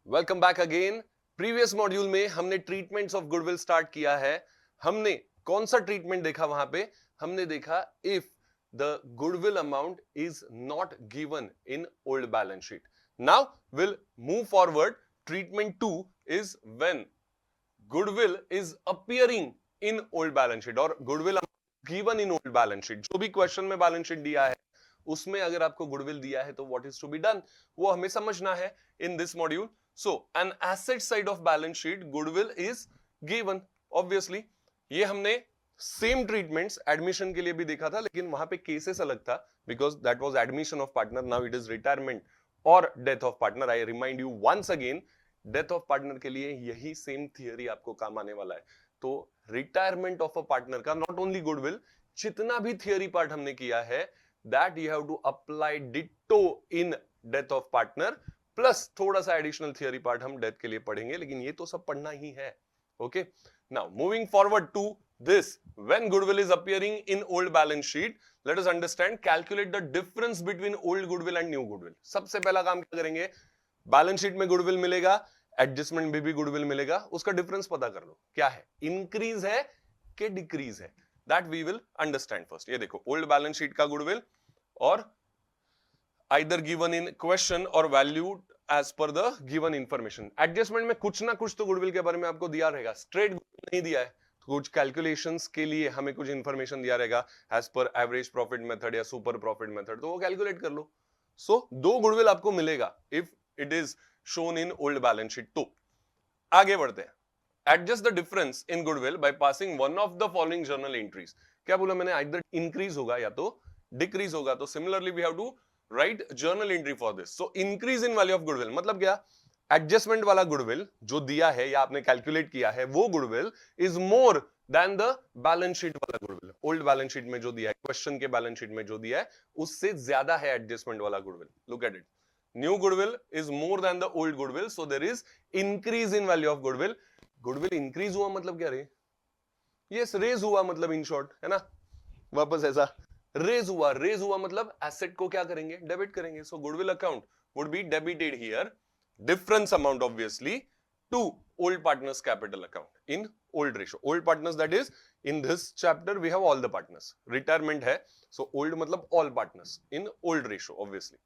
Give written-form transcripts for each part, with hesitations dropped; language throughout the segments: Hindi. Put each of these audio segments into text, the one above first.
Welcome back again. Previous module में हमने ट्रीटमेंट्स ऑफ गुडविल स्टार्ट किया है। हमने कौन सा ट्रीटमेंट देखा वहां पे? हमने देखा if the goodwill amount is not given in old balance sheet. Now will move forward. Treatment 2 is when goodwill is appearing in old balance sheet और goodwill given in old balance sheet. जो भी क्वेश्चन में बैलेंस शीट दिया है उसमें अगर आपको गुडविल दिया है तो what is to be done, वो हमें समझना है in this module. So, an asset side of balance sheet, goodwill is given. Obviously, ये हमने सेम ट्रीटमेंट्स एडमिशन के लिए भी देखा था, लेकिन वहां पे केसेस अलग था because that was admission of partner, now it is retirement और death of partner. I remind you once again, death of partner के लिए यही सेम थियरी आपको काम आने वाला है। तो रिटायरमेंट ऑफ अ पार्टनर का नॉट ओनली गुडविल, जितना भी थियरी पार्ट हमने किया है that you have to apply ditto in death of partner, plus थोड़ा सा एडिशनल थियरी पार्ट हम डेथ के लिए पढ़ेंगे, लेकिन ये तो सब पढ़ना ही है। Okay, now moving forward to this, when goodwill is appearing in old balance sheet, let us understand, calculate the difference between old goodwill and new goodwill. सबसे पहला काम क्या करेंगे? बैलेंस शीट में गुडविल मिलेगा, एडजस्टमेंट में भी गुडविल मिलेगा, उसका डिफरेंस पता कर लो क्या है, इंक्रीज है कि डिक्रीज है, that we will understand first. ये देखो, ओल्ड बैलेंस शीट का गुडविल और either given in question or valued as per the given information। Adjustment में कुछ ना कुछ तो गुडविल के बारे में आपको दिया रहेगा, स्ट्रेट नहीं दिया है, कुछ कैलकुलेशंस के लिए हमें कुछ इंफॉर्मेशन दिया रहेगा as per average profit method या सुपर प्रॉफिट मेथड, तो वो कैलकुलेट कर लो। सो दो गुडविल आपको मिलेगा if it is shown in old balance sheet. तो आगे बढ़ते हैं। Adjust the difference in goodwill by passing one of the following journal entries. क्या बोला मैंने? आइदर इंक्रीज होगा या तो डिक्रीज होगा। तो similarly we have to write journal entry for this. So increase in value of goodwill मतलब क्या? एडजस्टमेंट वाला गुडविल जो दिया है या आपने कैलकुलेट किया है वो goodwill is more than the balance sheet वाला गुडविल। ओल्ड बैलेंस शीट में जो दिया है, क्वेश्चन के बैलेंस शीट में जो दिया है उससे ज्यादा है एडजस्टमेंट वाला goodwill. Look at it, new goodwill is more than the old goodwill, so there is increase in value of goodwill. Goodwill increase हुआ मतलब क्या रे? यस, रेज हुआ मतलब, इन शॉर्ट, है ना? वापस ऐसा रेज हुआ मतलब एसेट को क्या करेंगे? डेबिट करेंगे। So goodwill account would be debited here, difference amount obviously to old partners capital account in old ratio. Old partners that is in this chapter we have all the partners, retirement है, सो ओल्ड मतलब all partners in old ratio obviously.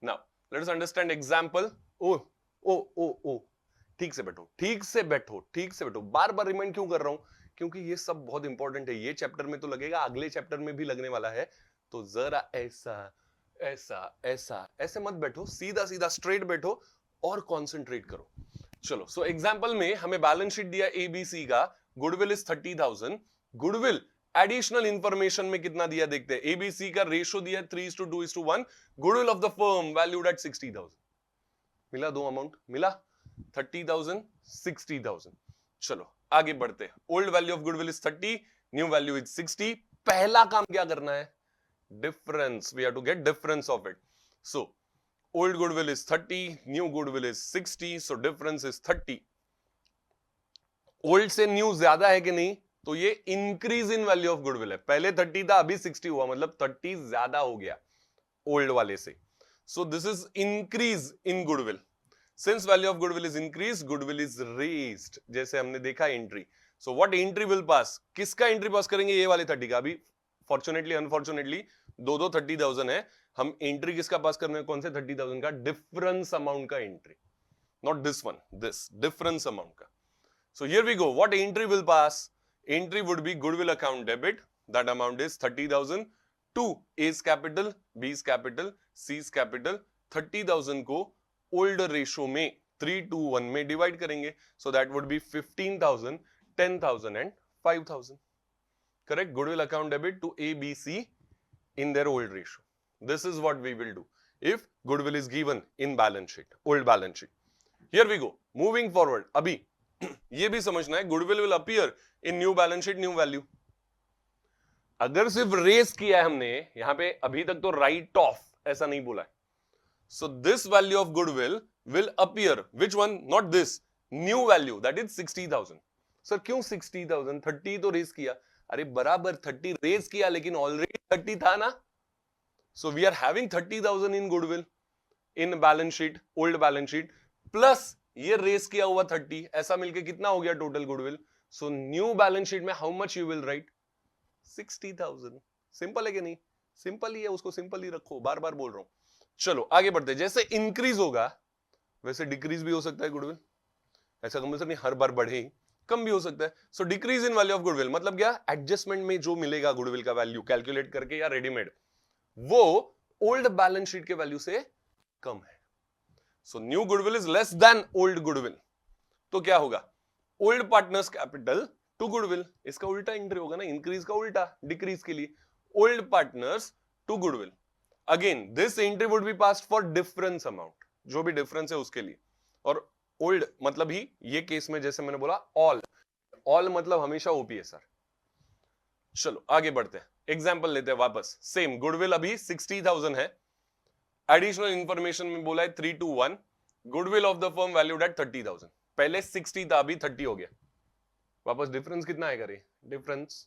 Now let us understand example. ओ ओ ओ ओ ठीक से बैठो, ठीक से बैठो, ठीक से बैठो। बार बार रिमाइंड क्यों कर रहा हूं? क्योंकि ये सब बहुत इंपॉर्टेंट है। ये चैप्टर में तो लगेगा, अगले चैप्टर में भी लगने वाला है। तो जरा ऐसा ऐसा ऐसा ऐसे मत बैठो, सीधा सीधा स्ट्रेट बैठो और कंसंट्रेट करो। चलो, सो एग्जांपल में हमें बैलेंस शीट दिया एबीसी का, goodwill is 30,000। Goodwill additional information में कितना दिया देखते हैं। एबीसी का रेशियो दिया 3:2:1। Goodwill of the firm valued at 60,000। मिला दो अमाउंट, मिला 30,000, 60,000। चलो आगे बढ़ते हैं। Old value of goodwill is 30, new value is 60। पहला काम क्या करना है? Difference, we have to get difference of it. So old goodwill is 30, new goodwill is 60, so difference is 30। Old से न्यू ज्यादा है कि नहीं? तो ये increase in value of goodwill है। पहले 30 था, अभी 60 हुआ, मतलब 30 ज्यादा हो गया ओल्ड वाले से। So this is increase in goodwill. Since value of goodwill is increased, goodwill is raised, जैसे हमने देखा entry. So what entry will pass? किसका एंट्री पास करेंगे? ये वाले 30 का। अभी फॉर्चुनेटली अनफॉर्चुनेटली दो 30,000 है, हम एंट्री किसका पास करने? कौन से 30,000 का? डिफरेंस अमाउंट का entry, not this one, this difference amount का। So here we go. What entry will pass? Entry would be goodwill account debit. That amount is 30,000 to A is capital, B is capital, C is capital। 30,000 को ओल्डर रेशियो में 3:1 में डिवाइड करेंगे, so that would be 15,000, 10,000 and 5,000। Correct? Goodwill account debit to ABC in their old ratio. This is what we will do if goodwill is given in balance sheet, old balance sheet. Here we go. Moving forward. अभी ये भी समझना है, goodwill will appear in new balance sheet, new value. अगर सिर्फ रेस किया है हमने यहां पे, अभी तक तो राइट ऑफ ऐसा नहीं बोला है। So this value of goodwill will appear, which one? Not this, new value, that is 60,000. Sir क्यों 60,000? 30 तो रेस किया। अरे बराबर 30 रेस किया, लेकिन ऑलरेडी 30 था ना। So we are having 30,000 in goodwill in balance sheet, old balance sheet, plus ये रेस किया हुआ 30, ऐसा मिलके कितना हो गया total goodwill? So new balance sheet में how much you will write? 60,000। Simple है कि नहीं? सिंपल ही है, उसको सिंपल ही रखो, बार बार बोल रहा हूं। चलो आगे बढ़ते हैं। जैसे इंक्रीज होगा वैसे डिक्रीज भी हो सकता है गुडविल, ऐसा कंपल्सरी नहीं हर बार बढ़े ही, कम भी हो सकता है। So decrease in value of goodwill मतलब क्या? एडजस्टमेंट में जो मिलेगा गुडविल का वैल्यू कैलकुलेट करके या रेडीमेड, वो ओल्ड बैलेंस शीट के वैल्यू से कम है। So new goodwill is less than old goodwill, तो क्या होगा? Old partners capital to goodwill, इसका उल्टा एंट्री होगा ना, इंक्रीज का उल्टा डिक्रीज के लिए, old partners to goodwill. Again this entry would be passed for difference amount, जो भी डिफरेंस है उसके लिए, और ओल्ड मतलब ही ये केस में जैसे मैंने बोला ऑल, ऑल मतलब हमेशा ओपीएसआर। चलो आगे बढ़ते हैं, एग्जांपल लेते हैं वापस। सेम गुडविल अभी 60,000 है, एडिशनल इंफॉर्मेशन में बोला है 321, goodwill of the firm valued at 30,000। पहले 60 था, अभी 30 हो गया। वापस डिफरेंस कितना आएगा रे? डिफरेंस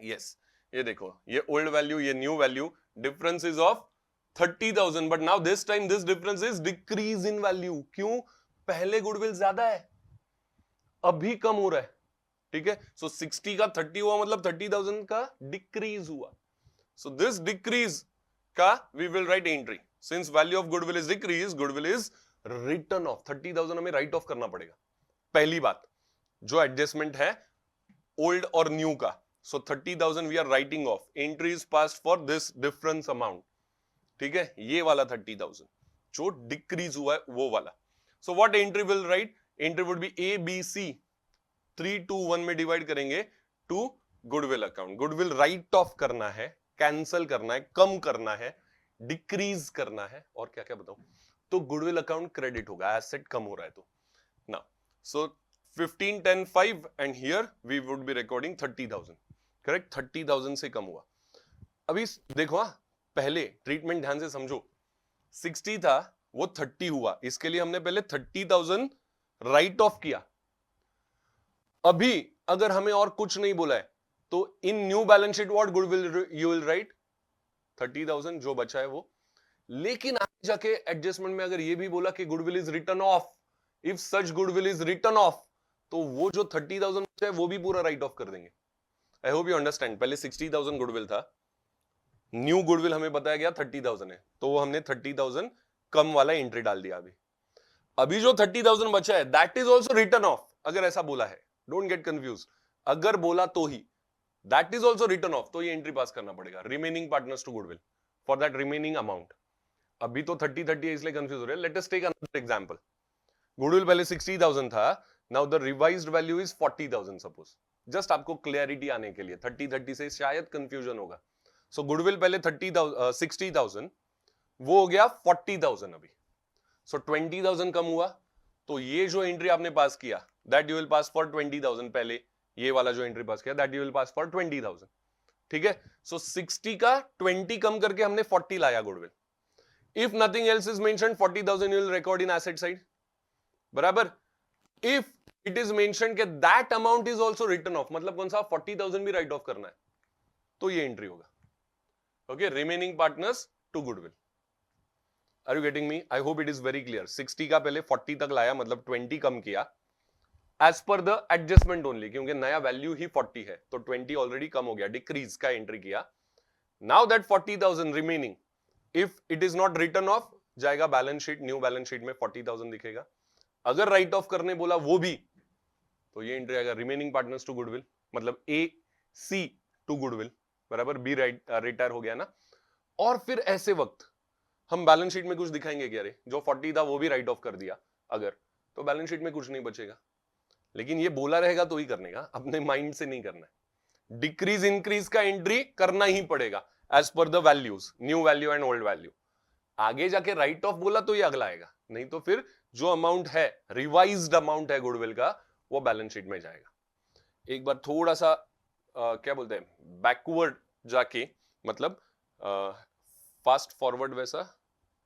यस, ये देखो, ये ओल्ड वैल्यू, ये new value, difference is of 30,000, but now this time this difference is decrease in value. क्यों? पहले गुडविल ज्यादा है, अभी कम हो रहा है, ठीक है। सो 60 का 30 हुआ मतलब 30,000 का डिक्रीज हुआ। सो दिस डिक्रीज का we will write entry, since value of goodwill is decrease, goodwill is written off. 30,000 हमें राइट ऑफ करना पड़ेगा। पहली बात, जो एडजस्टमेंट है ओल्ड और न्यू का, so 30,000 we are writing off, entry is passed for this difference amount, ठीक है, ये वाला 30,000 जो डिक्रीज हुआ है वो वाला। So what entry will write? Entry would be A B C, 321 में डिवाइड करेंगे to goodwill account. Goodwill write off करना है, कैंसल करना है, कम करना है, डिक्रीज करना है, और क्या क्या बताऊं, तो गुडविल अकाउंट क्रेडिट होगा, एसेट कम हो रहा है तो ना। So 15 10 5 and here we would be recording 30,000, correct. 30,000 से कम हुआ। अभी देखो पहले ट्रीटमेंट ध्यान से समझो, 60 था वो 30 हुआ, इसके लिए हमने पहले 30,000 राइट ऑफ किया। अभी अगर हमें और कुछ नहीं बोला है तो in new balance sheet what goodwill you will write? 30,000 जो बचा है वो। लेकिन आगे जाके एडजस्टमेंट में अगर ये भी बोला कि goodwill is written of, if such goodwill is written off, तो वो जो 30,000 बचा है वो भी पूरा राइट ऑफ कर देंगे। I hope you understand. पहले 60,000 गुडविल था, न्यू गुडविल हमें बताया गया 30,000 है, तो वो हमने 30,000 कम वाला एंट्री डाल दिया। अभी जो 30,000 बचा है that is also written of, अगर ऐसा बोला है, डोंट गेट कंफ्यूज, अगर बोला तो he that is also written off, तो ये एंट्री पास करना पड़ेगा, remaining partners to goodwill for that remaining amount. अभी तो 30 है इसलिए कंफ्यूज हो रहे हैं। Let us take another example. Goodwill पहले 60,000 था, now the revised value is 40,000 suppose, just आपको क्लियरिटी आने के लिए, 30 से शायद कंफ्यूजन होगा। सो गुडविल पहले 60,000, वो हो गया 40,000 अभी, सो 20,000 कम हुआ, तो ये जो एंट्री आपने पास किया that you will pass for 20,000, पहले ये वाला जो एंट्री पास किया that you will pass for 20,000, ठीक है। सो 60 का 20 कम करके हमने 40 लाया goodwill. If nothing else is mentioned 40,000 you will record in asset side, बराबर। इफ इट इज मेंशन्ड कि that amount is also return of, मतलब कौन सा 40,000 भी राइट ऑफ करना है, तो ये एंट्री होगा, okay, remaining partners to goodwill. Are you getting me? I hope it is very clear. 60 का पहले 40 तक लाया, मतलब 20 कम किया as per the adjustment only, क्योंकि नया वैल्यू ही 40 है, तो 20 ऑलरेडी कम हो गया, डिक्रीज का एंट्री किया। Now that 40,000 remaining, if it is not written off, जाएगा balance sheet, new balance sheet में 40,000 दिखेगा। अगर राइट ऑफ करने बोला वो भी, तो ये एंट्री आएगा रिमेनिंग पार्टनर्स टू गुडविल, मतलब ए सी टू गुडविल, बराबर। बी रिटायर हो गया ना। और फिर ऐसे वक्त हम बैलेंस शीट में कुछ दिखाएंगे क्या रे? जो 40 था वो भी राइट ऑफ कर दिया अगर, तो बैलेंस शीट में कुछ नहीं बचेगा। लेकिन ये बोला रहेगा तो ही करने का, अपने माइंड से नहीं करना है। डिक्रीज इंक्रीज का एंट्री करना ही पड़ेगा as per the values, new value and old value. आगे जाके राइट ऑफ बोला तो ये अगला आएगा, नहीं तो फिर जो अमाउंट है, रिवाइज्ड अमाउंट है गुडविल का, वो बैलेंस शीट में जाएगा। एक बार थोड़ा सा क्या बोलते हैं, बैकवर्ड जाके, मतलब फास्ट फॉरवर्ड वैसा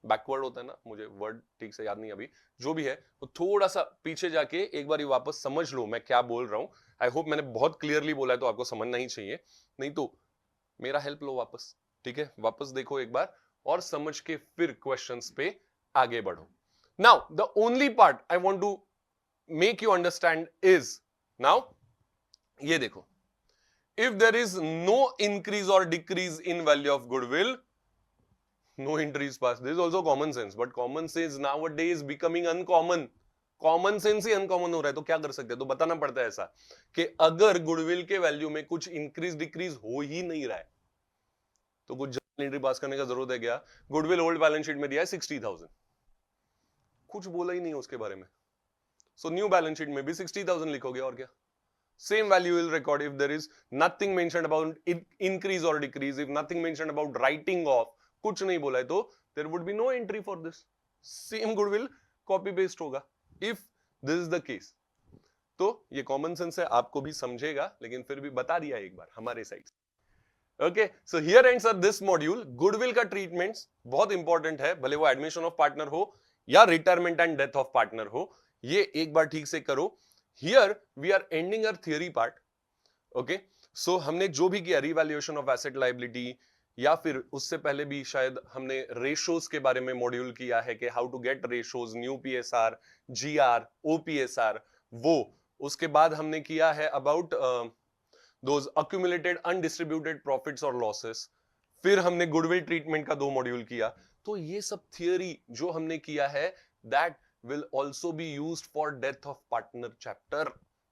बैकवर्ड होता है ना, मुझे वर्ड ठीक से याद नहीं अभी, जो भी है वो थोड़ा सा पीछे जाके एक बार वापस समझ लो मैं क्या बोल रहा हूं। आई होप मैंने बहुत क्लियरली बोला है तो आपको समझना ही चाहिए, नहीं तो मेरा हेल्प लो वापस, ठीक है। वापस देखो एक बार और समझ के फिर क्वेश्चंस पे आगे बढ़ो। Now the only part I want to make you understand is, now ये देखो, if there is no increase or decrease in value of goodwill, no entries pass. This is also common sense, but common sense nowadays becoming uncommon. Common sense ही अनकॉमन हो रहा है, तो क्या कर सकते हैं? तो बताना पड़ता है ऐसा कि अगर गुडविल के वैल्यू में कुछ इंक्रीज डिक्रीज हो ही नहीं रहा है तो कुछ जर्नल एंट्री पास करने का जरूरत है क्या? गुडविल ओल्ड बैलेंस शीट में दिया है 60,000, कुछ बोला ही नहीं उसके बारे में, सो न्यू बैलेंस शीट में भी 60,000 लिखोगे और क्या? Same value will record if there is nothing mentioned about increase or decrease, if nothing mentioned about writing off, कुछ नहीं बोला है तो there would be no entry for this. Same goodwill copy paste होगा if this is the case. तो ये कॉमन सेंस है, आपको भी समझेगा, लेकिन फिर भी बता दिया एक बार हमारे साइड से. Okay, so here ends this module. Goodwill का ट्रीटमेंट्स बहुत इंपॉर्टेंट है, भले वो एडमिशन ऑफ पार्टनर हो या retirement and death of partner हो, ये एक बार ठीक से करो. Here we are ending our theory part. Okay, so हमने जो भी किया revaluation of asset liability, या फिर उससे पहले भी शायद हमने रेशोज के बारे में मॉड्यूल किया है कि how to get ratios, new PSR, GR, OPSR, वो उसके बाद हमने किया है about those accumulated undistributed profits और लॉसेस. फिर हमने गुडविल ट्रीटमेंट का 2 मॉड्यूल किया. तो ये सब थियरी जो हमने किया है that will also be used for death of partner chapter.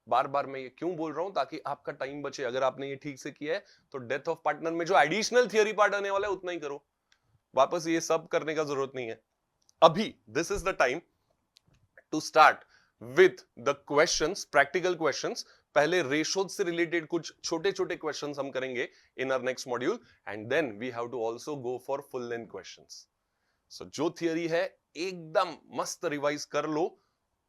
बार बार मैं ये क्यों बोल रहा हूं? ताकि आपका टाइम बचे. अगर आपने ये ठीक से किया है तो डेथ ऑफ पार्टनर में जो एडिशनल थियरी पार्ट आने वाला है उतना ही करो, वापस ये सब करने का जरूरत नहीं है. अभी this is the time to start with the questions, practical questions. पहले रेशोज से रिलेटेड कुछ छोटे छोटे क्वेश्चंस हम करेंगे in our next module, and then we have to also go for full length questions. So जो थियरी है एकदम मस्त रिवाइज कर लो,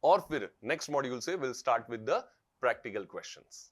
और फिर नेक्स्ट मॉड्यूल से will start with the practical questions.